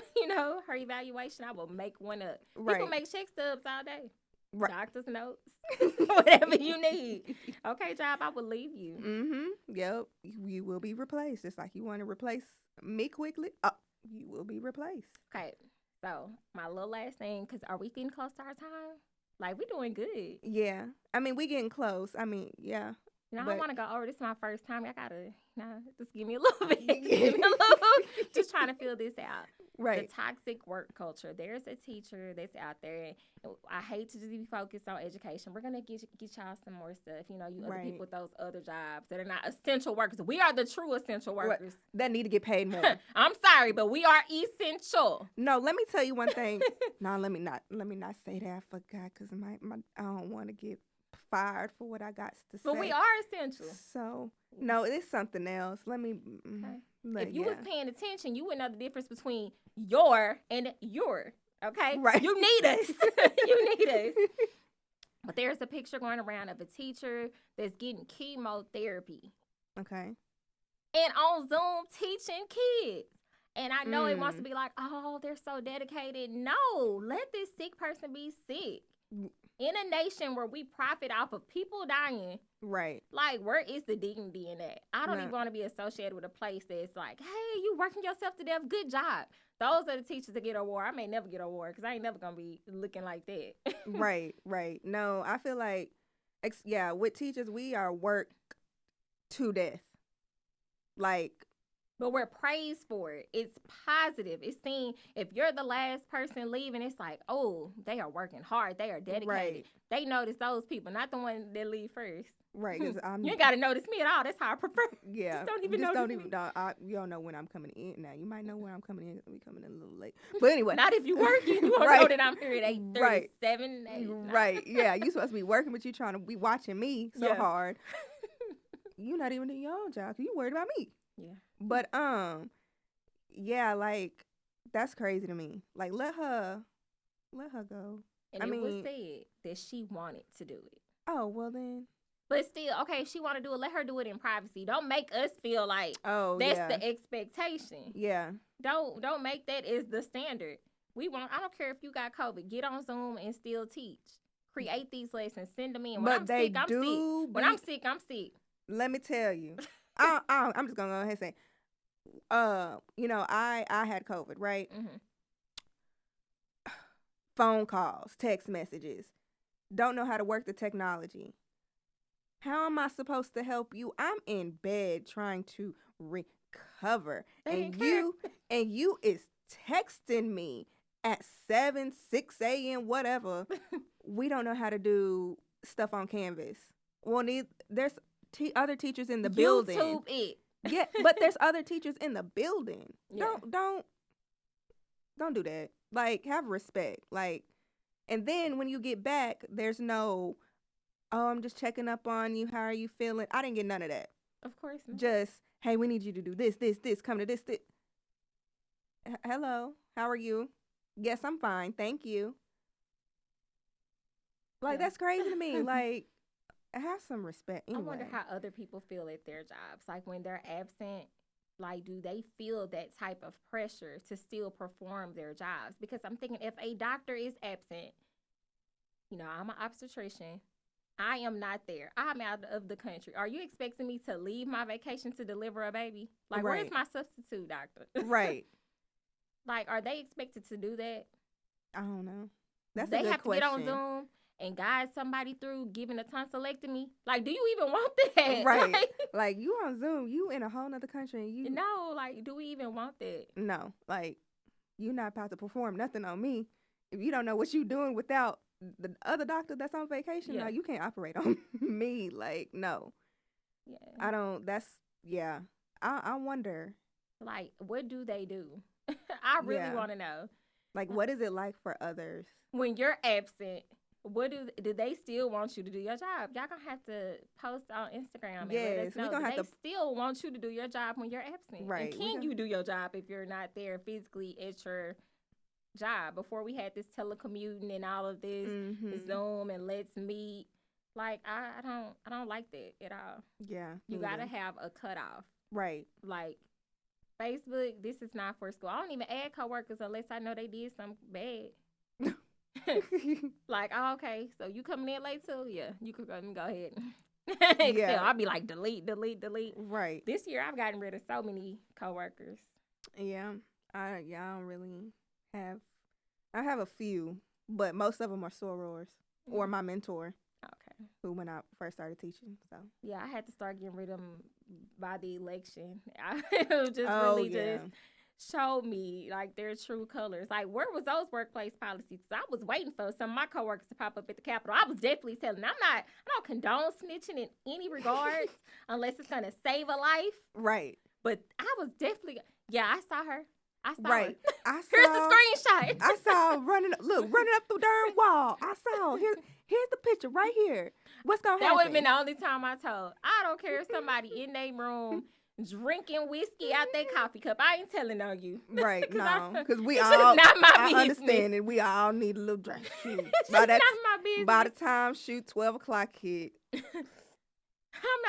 her evaluation? I will make one up. Right. People make check stubs all day. Right. Doctor's notes. Whatever you need. Okay, job, I will leave you. Mm-hmm. Yep. You will be replaced. Just like you want to replace me quickly, you will be replaced. Okay. So, my little last thing, because are we getting close to our time? Like, we doing good. Yeah. I mean, we getting close. I mean, yeah. I don't want to go over. This is my first time. I got to, just give me a little bit. Give me a little. Just trying to feel this out. Right. The toxic work culture. There's a teacher that's out there. And I hate to just be focused on education. We're going to get y'all some more stuff. You other people with those other jobs that are not essential workers. We are the true essential workers. That need to get paid more. I'm sorry, but we are essential. No, let me tell you one thing. No, let me not say that. I forgot because I don't want to get fired for what I got to say. But we are essential. So, no, it's something else. Let me... Okay. If you was paying attention, you would know the difference between your and your. Okay? Right. You need us. You need us. But there's a picture going around of a teacher that's getting chemotherapy. Okay. And on Zoom teaching kids. And I know it wants to be like, oh, they're so dedicated. No, let this sick person be sick. In a nation where we profit off of people dying, right? Like, where is the dignity in that? I don't even want to be associated with a place that's like, hey, you working yourself to death, good job. Those are the teachers that get an award. I may never get an award because I ain't never gonna be looking like that. Right. No, I feel like, with teachers, we are worked to death. Like. But we're praised for it. It's positive. It's seen. If you're the last person leaving, it's like, oh, they are working hard. They are dedicated. Right. They notice those people, not the one that leave first. Right. Because you ain't got to notice me at all. That's how I prefer. Yeah. Just don't even notice me. You don't know when I'm coming in now. You might know when I'm coming in. We coming in a little late. But anyway. Not if you working. You won't know that I'm here at 8:37. Right. 8. Right. Yeah. You supposed to be working, but you trying to be watching me so hard. You not even doing your own job. You worried about me. Yeah. But like that's crazy to me. Like let her go. And it was said that she wanted to do it. Oh, well then. But still, okay, if she want to do it, let her do it in privacy. Don't make us feel like that's the expectation. Yeah. Don't make that as the standard. I don't care if you got COVID. Get on Zoom and still teach. Create these lessons. Send them in. When I'm sick, I'm sick. When I'm sick, I'm sick. Let me tell you. I'm just gonna go ahead and say, I had COVID, right? Mm-hmm. Phone calls, text messages. Don't know how to work the technology. How am I supposed to help you? I'm in bed trying to recover, and you is texting me at 7, 6 a.m. whatever. We don't know how to do stuff on Canvas. Well, there's other teachers in the building. YouTube it. Yeah, but there's other teachers in the building. Yeah. Don't do that. Like, have respect. Like, and then when you get back, there's no, oh, I'm just checking up on you. How are you feeling? I didn't get none of that. Of course not. Just, hey, we need you to do this, come to this. Hello, how are you? Yes, I'm fine. Thank you. Like, that's crazy to me. Like, have some respect. Anyway. I wonder how other people feel at their jobs. Like, when they're absent, like, do they feel that type of pressure to still perform their jobs? Because I'm thinking if a doctor is absent, I'm an obstetrician. I am not there. I'm out of the country. Are you expecting me to leave my vacation to deliver a baby? Like, where's my substitute doctor? Right. Like, are they expected to do that? I don't know. That's they a good have question. To get on Zoom and guide somebody through giving a tonsillectomy. Like, do you even want that? Right. Like, you on Zoom, you in a whole nother country. And you No, like, do we even want that? No. Like, you not about to perform nothing on me. If you don't know what you doing without the other doctor that's on vacation, no, you can't operate on me. Like, no. Yeah. I don't, I wonder. Like, what do they do? I really want to know. Like, what is it like for others? When you're absent, what do they still want you to do your job? Y'all gonna have to post on Instagram and let us know. They still want you to do your job when you're absent. Right. And can you do your job if you're not there physically at your job before we had this telecommuting and all of this Zoom and Let's Meet. Like I don't like that at all. Yeah. You gotta have a cutoff. Right. Like Facebook, this is not for school. I don't even add coworkers unless I know they did something bad. Like, oh, okay, so you coming in late too? Yeah, you could go ahead. Yeah, I'll be like delete. Right. This year I've gotten rid of so many coworkers. Yeah, I don't really have. I have a few, but most of them are sorors or my mentor. Okay. Who when I first started teaching, so yeah, I had to start getting rid of them by the election. Just showed me like their true colors. Like, where was those workplace policies? I was waiting for some of my coworkers to pop up at the Capitol. I was definitely telling them, I don't condone snitching in any regards unless it's gonna save a life. Right. But I was definitely, I saw her. I saw right. her. I saw, here's the screenshot. I saw running up the darn wall. I saw here's the picture right here. What's gonna happen? That would have been the only time I told. I don't care if somebody in their room drinking whiskey out their coffee cup. I ain't telling on you. Right, no. Because we it's all, not my I business. understand it. We all need a little drink. Shoot. It's not my business. By the time 12 o'clock hit. I'm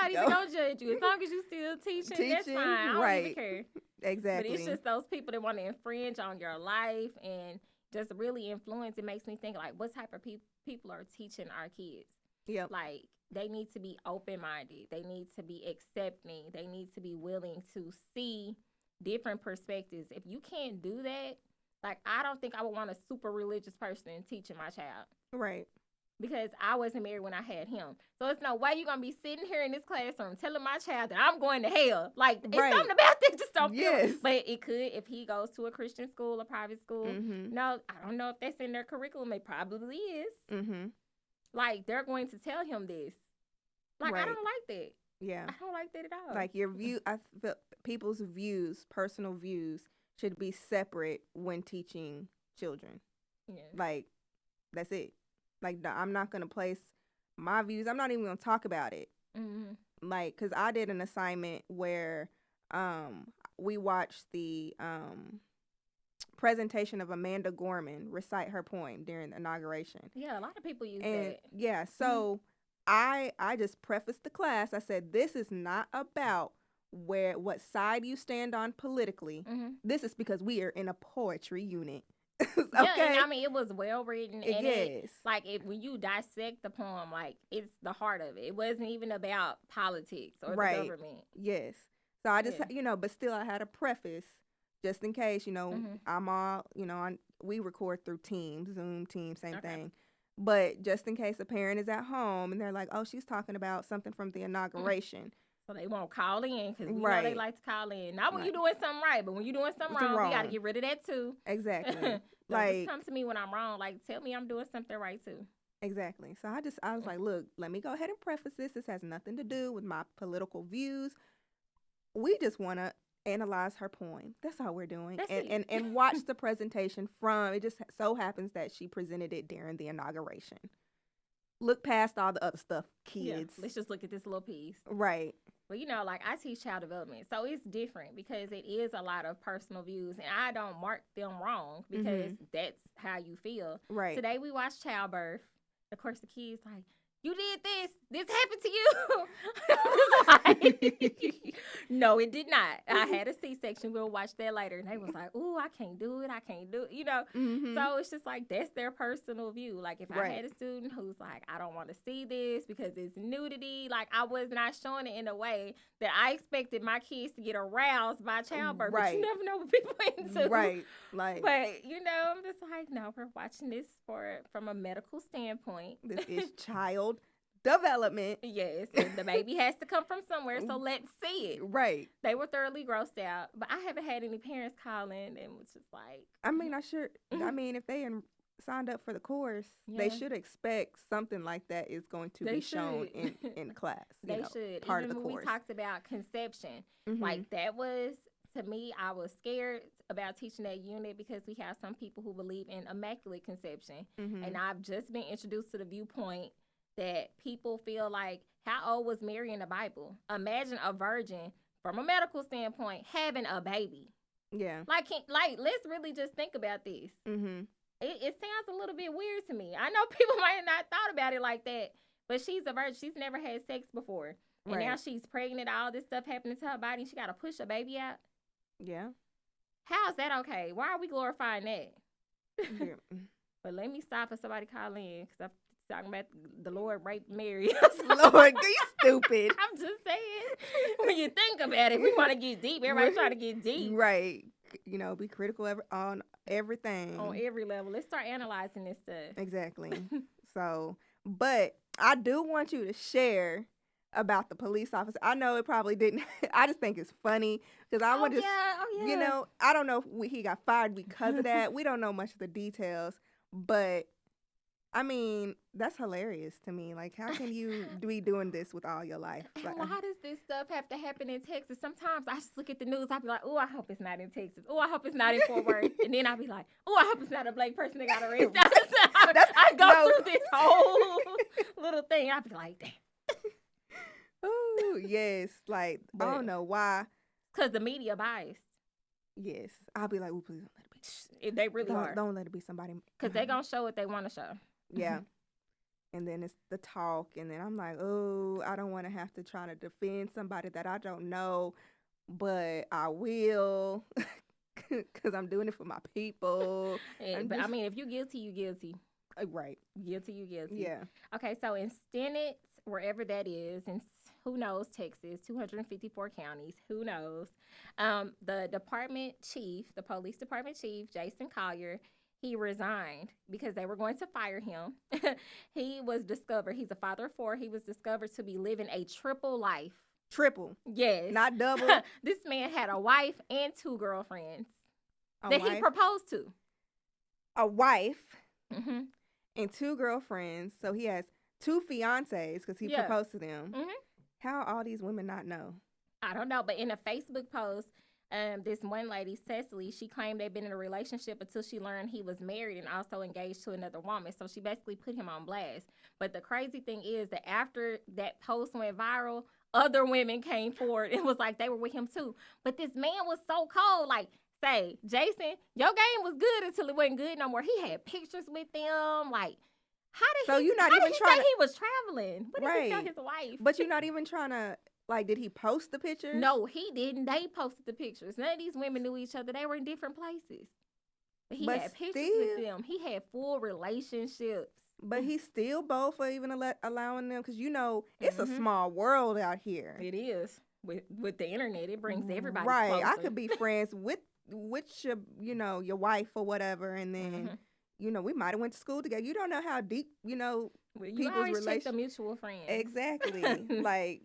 not even going to judge you. As long as you still teaching, that's fine. I don't even care. Exactly. But it's just those people that want to infringe on your life and just really influence. It makes me think, like, what type of people are teaching our kids? Yep. Like, they need to be open-minded. They need to be accepting. They need to be willing to see different perspectives. If you can't do that, like, I don't think I would want a super religious person teaching my child. Right. Because I wasn't married when I had him. So it's no way you're going to be sitting here in this classroom telling my child that I'm going to hell. Like, it's something about that just don't feel right. But it could if he goes to a Christian school, a private school. No, I don't know if that's in their curriculum. It probably is. Like, they're going to tell him this. Like, I don't like that. Yeah. I don't like that at all. Like, your view, I feel people's views, personal views, should be separate when teaching children. Yeah. Like, that's it. Like, I'm not going to place my views. I'm not even going to talk about it. Like, because I did an assignment where we watched the presentation of Amanda Gorman recite her poem during the inauguration. Yeah, a lot of people use that. Yeah, so I just prefaced the class. I said, this is not about what side you stand on politically. This is because we are in a poetry unit. Okay. Yeah, and I mean, it was well written. And yes. when you dissect the poem, like, it's the heart of it. It wasn't even about politics or the government. Yes. So I just, but still I had a preface just in case, I'm all, we record through Teams, Zoom, Teams, same thing. But just in case a parent is at home and they're like, oh, she's talking about something from the inauguration. So they won't call in because we know they like to call in. Not when you're doing something right, but when you're doing something wrong, we got to get rid of that too. Exactly. Like, just come to me when I'm wrong. Like, tell me I'm doing something right too. Exactly. So I was like, look, let me go ahead and preface this. This has nothing to do with my political views. We just want to analyze her poem. That's all we're doing. And watch the presentation from, it just so happens that she presented it during the inauguration. Look past all the other stuff, kids. Yeah, let's just look at this little piece. Right. But, like, I teach child development, so it's different because it is a lot of personal views, and I don't mark them wrong because that's how you feel. Right. Today we watched childbirth. Of course, the kids like, you did this happened to you. I was like, no, it did not. I had a C-section. We'll watch that later. And they was like, ooh, I can't do it. So it's just like, that's their personal view. Like, if I had a student who's like, I don't want to see this because it's nudity, like, I was not showing it in a way that I expected my kids to get aroused by childbirth. Right. But you never know what people into. Right. Like, but, I'm just like, no, we're watching this from a medical standpoint. This is child development. Yes, and the baby has to come from somewhere, so let's see it. Right. They were thoroughly grossed out, but I haven't had any parents call in and was just like, I mean, if they signed up for the course, they should expect something like that is going to be shown in class. They should. Part Even of the when course. we talked about conception, like, that was, to me, I was scared about teaching that unit because we have some people who believe in immaculate conception, and I've just been introduced to the viewpoint that people feel like, how old was Mary in the Bible? Imagine a virgin, from a medical standpoint, having a baby. Yeah. Like, let's really just think about this. Mm-hmm. It sounds a little bit weird to me. I know people might have not thought about it like that, but she's a virgin. She's never had sex before. And now she's pregnant. All this stuff happening to her body. She got to push a baby out. Yeah. How is that okay? Why are we glorifying that? Yeah. But let me stop for somebody call in because I'm talking about the Lord raped Mary. Lord, you stupid. I'm just saying. When you think about it, we want to get deep. Everybody's trying to get deep. Right. You know, be critical on everything. On every level. Let's start analyzing this stuff. Exactly. So, but I do want you to share about the police officer. I know it probably didn't. I just think it's funny because I want to, you know, I don't know if he got fired because of that. We don't know much of the details, but I mean, that's hilarious to me. Like, how can you be doing this with all your life? And why does this stuff have to happen in Texas? Sometimes I just look at the news. I be like, oh, I hope it's not in Texas. Oh, I hope it's not in Fort Worth. And then I be like, oh, I hope it's not a black person that got arrested. I go through this whole little thing. I be like, damn. Oh, yes. Like, but I don't know why. Because the media biased. Yes. I'll be like, oh, please don't let it be. They really are. Don't let it be somebody. Because they going to show what they want to show. Yeah. And then it's the talk. And then I'm like, oh, I don't want to have to try to defend somebody that I don't know. But I will. Because I'm doing it for my people. But I mean, if you're guilty, you're guilty. Right. Guilty, you guilty. Yeah. Okay, so in Stinnett, wherever that is, and who knows, Texas, 254 counties, who knows? The department chief, the police department chief, Jason Collier, he resigned because they were going to fire him. He was discovered, he's a father of 4, he was discovered to be living a triple life. Triple? Yes. Not double? This man had a wife and 2 girlfriends he proposed to. A wife mm-hmm. and 2 girlfriends. So he has 2 fiancés because he proposed to them. Mm-hmm. How all these women not know? I don't know, but in a Facebook post, this one lady, Cecily, she claimed they'd been in a relationship until she learned he was married and also engaged to another woman. So she basically put him on blast. But the crazy thing is that after that post went viral, other women came forward and was like they were with him too. But this man was so cold. Like, say, Jason, your game was good until it wasn't good no more. He had pictures with them. Like, how did he say he was traveling? What did he tell his wife? But you're not even trying to, like, did he post the pictures? No, he didn't. They posted the pictures. None of these women knew each other. They were in different places. But he had pictures with them. He had full relationships. But he's still bold for even allowing them, because, you know, it's a small world out here. It is. With the internet, it brings everybody closer. I could could be friends with your, you know, your wife or whatever, and then, you know, we might have went to school together. You don't know how deep, you know, people's relationship. Check the mutual friends. Exactly. Like,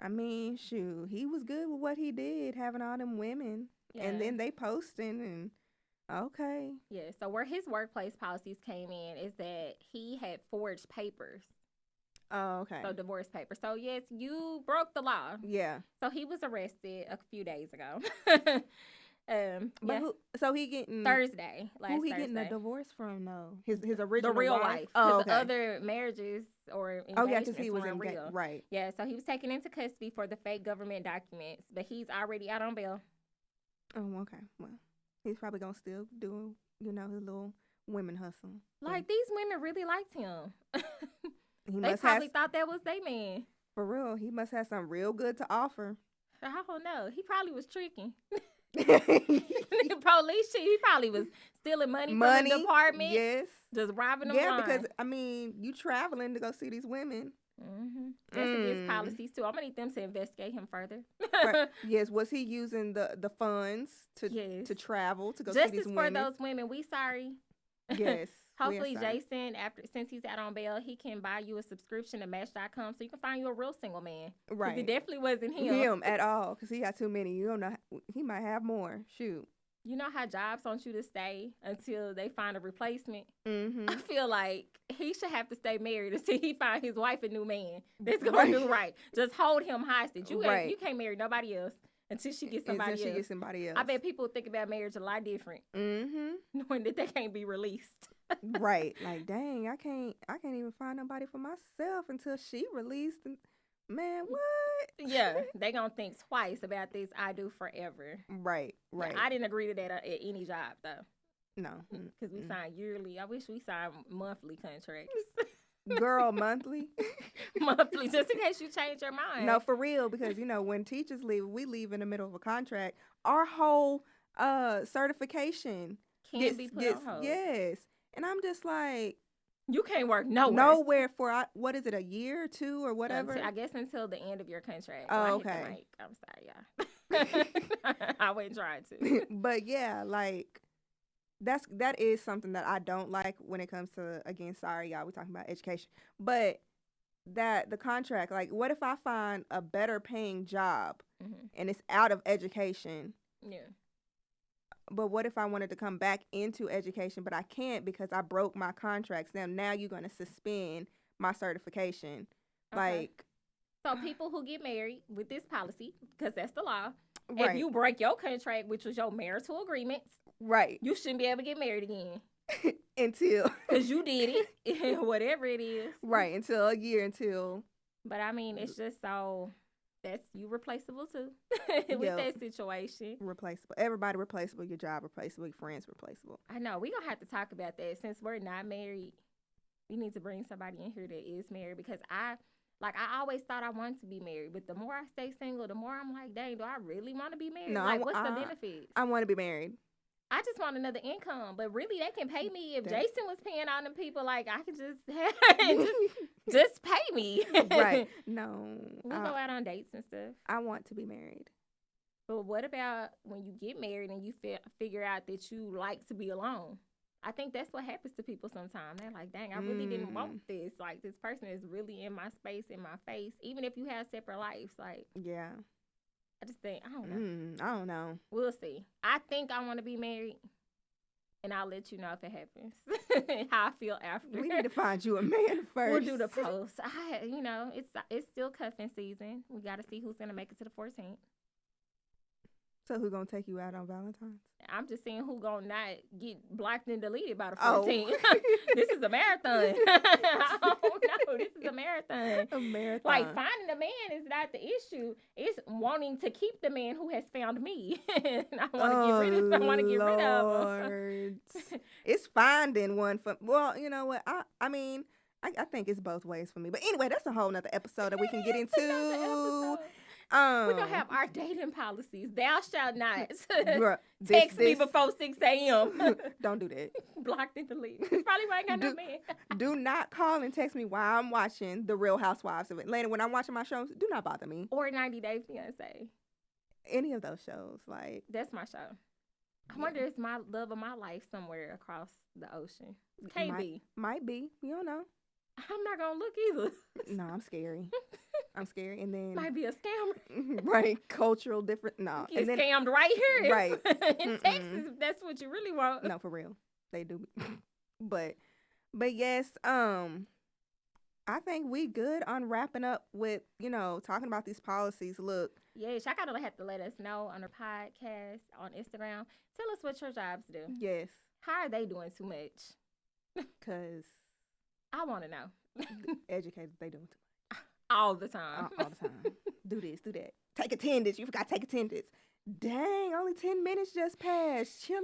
I mean, shoot, he was good with what he did, having all them women, and then they posting and. Okay. Yeah, so where his workplace policies came in is that he had forged papers. Oh, okay. So divorce papers. So, yes, you broke the law. Yeah. So he was arrested a few days ago. So he getting... Thursday. Who he getting a divorce from, though? His original The real wife. Oh, okay. Other marriages or engagements because he was real. Right. Yeah, so he was taken into custody for the fake government documents, but he's already out on bail. Oh, okay. Well. He's probably going to still do, you know, his little women hustle. Like, these women really liked him. They probably thought that was their man. For real. He must have something real good to offer. I don't know. He probably was tricking. The police chief, he probably was stealing money from the department. Yes. Just robbing them. Yeah, because, I mean, you traveling to go see these women. That's against policies too. I'm gonna need them to investigate him further. Yes, was he using the funds to travel to go see these women? Justice for those women. We sorry. Yes. Hopefully, Jason, since he's out on bail, he can buy you a subscription to Match.com so you can find you a real single man. Right. It definitely wasn't him. Him at all, because he got too many. You don't know. He might have more. Shoot. You know how jobs want you to stay until they find a replacement? Mm-hmm. I feel like he should have to stay married until he find his wife a new man that's going to do right. Just hold him hostage. You can't marry nobody else until she gets somebody else. I bet people think about marriage a lot different. Knowing that they can't be released. Right. Like, dang, I can't even find nobody for myself until she released. Man, what? Yeah, they gonna think twice about this. I do forever. Right. Yeah, I didn't agree to that at any job though. No, because we sign yearly. I wish we signed monthly contracts. Girl, monthly. Monthly, just in case you change your mind. No, for real, because when teachers leave, we leave in the middle of a contract. Our whole certification can be put on hold. Yes, and I'm just like, you can't work nowhere. Nowhere for what is it, a year or two or whatever? I guess until the end of your contract. Oh, okay. I'm sorry, y'all. I wasn't trying to. But yeah, like that is something that I don't like when it comes to, again, sorry y'all, we're talking about education, but that the contract, like, what if I find a better paying job and it's out of education? Yeah. But what if I wanted to come back into education, but I can't because I broke my contracts? Now you're going to suspend my certification. Okay. Like, so people who get married with this policy, because that's the law, right. If you break your contract, which was your marital agreements, right, you shouldn't be able to get married again. Until. Because you did it, whatever it is. Right, until a year, until. But I mean, it's just so... That's you replaceable too with that situation. Replaceable. Everybody replaceable. Your job replaceable. Your friends replaceable. I know. We're going to have to talk about that. Since we're not married, we need to bring somebody in here that is married, because I always thought I wanted to be married. But the more I stay single, the more I'm like, dang, do I really want to be married? No, what's the benefits? I want to be married. I just want another income, but really they can pay me. If Jason was paying all them people, like, I could just just pay me. Right. No. We go out on dates and stuff. I want to be married. But what about when you get married and you figure out that you like to be alone? I think that's what happens to people sometimes. They're like, dang, I really didn't want this. Like, this person is really in my space, in my face, even if you have separate lives. Like, yeah. I just think, I don't know. I don't know. We'll see. I think I want to be married, and I'll let you know if it happens. How I feel after. We need to find you a man first. We'll do the post. It's still cuffing season. We got to see who's going to make it to the 14th. So who's going to take you out on Valentine's? I'm just seeing who's going to not get blocked and deleted by the 14th. This is a marathon. I don't know. This is a marathon. A marathon. Like, finding a man is not the issue. It's wanting to keep the man who has found me. I want to get rid of him. It's finding one for, well, you know what? I mean, I think it's both ways for me. But anyway, that's a whole nother episode that we can get into. We're going to have our dating policies. Thou shalt not text me before 6 a.m. Don't do that. Blocked and deleted. Probably why I ain't got no man. Do not call and text me while I'm watching The Real Housewives of Atlanta. When I'm watching my shows, do not bother me. Or 90 Day Fiancé. Any of those shows. Like, that's my show. I wonder if it's my love of my life somewhere across the ocean. Can't be. Might be. You don't know. I'm not going to look either. No, I'm scary. I'm scary. And then might be a scammer. Right. Cultural different. No. Get scammed right here. Right. In Texas, if that's what you really want. No, for real. They do. But yes, I think we good on wrapping up with, talking about these policies. Look. Yes, y'all gotta have to let us know on our podcast, on Instagram. Tell us what your jobs do. Yes. How are they doing too much? Because I want to know. Educators, they doing too much. All the time. All the time. Do this, do that. Take attendance. You forgot to take attendance. Dang, only 10 minutes just passed. Chill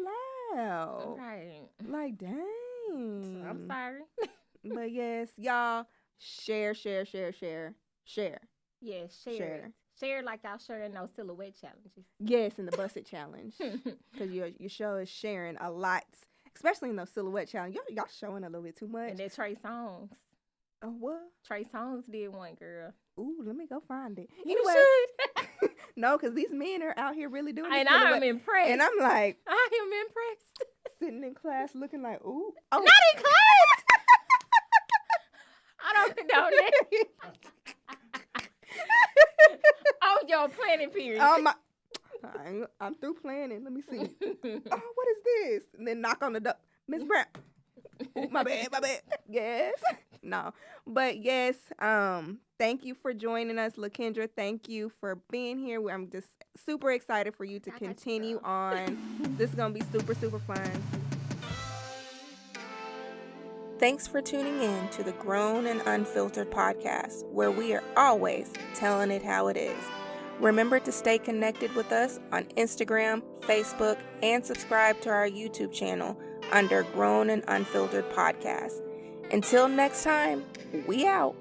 out. Right. Like, dang. I'm sorry. But yes, y'all, share. Yeah, share. Share like y'all sharing those silhouette challenges. Yes, in the Busted Challenge. Because your show is sharing a lot. Especially in those silhouette challenges. Y'all showing a little bit too much. And that Trey Songz. Oh, what? Trey Songz did one, girl. Ooh, let me go find it. You should. No, because these men are out here really doing it. And I'm impressed. And I'm like. I am impressed. Sitting in class looking like, ooh. Oh. Not in class! I don't condone it. On your planning period. I'm through planning. Let me see. Oh, what is this? And then knock on the door. Miss Brown. Ooh, my bad. Yes. No. But yes, thank you for joining us, LaKendra. Thank you for being here. I'm just super excited for you to continue on. This is going to be super, super fun. Thanks for tuning in to the Grown and Unfiltered podcast, where we are always telling it how it is. Remember to stay connected with us on Instagram, Facebook, and subscribe to our YouTube channel under Grown and Unfiltered Podcast. Until next time, we out.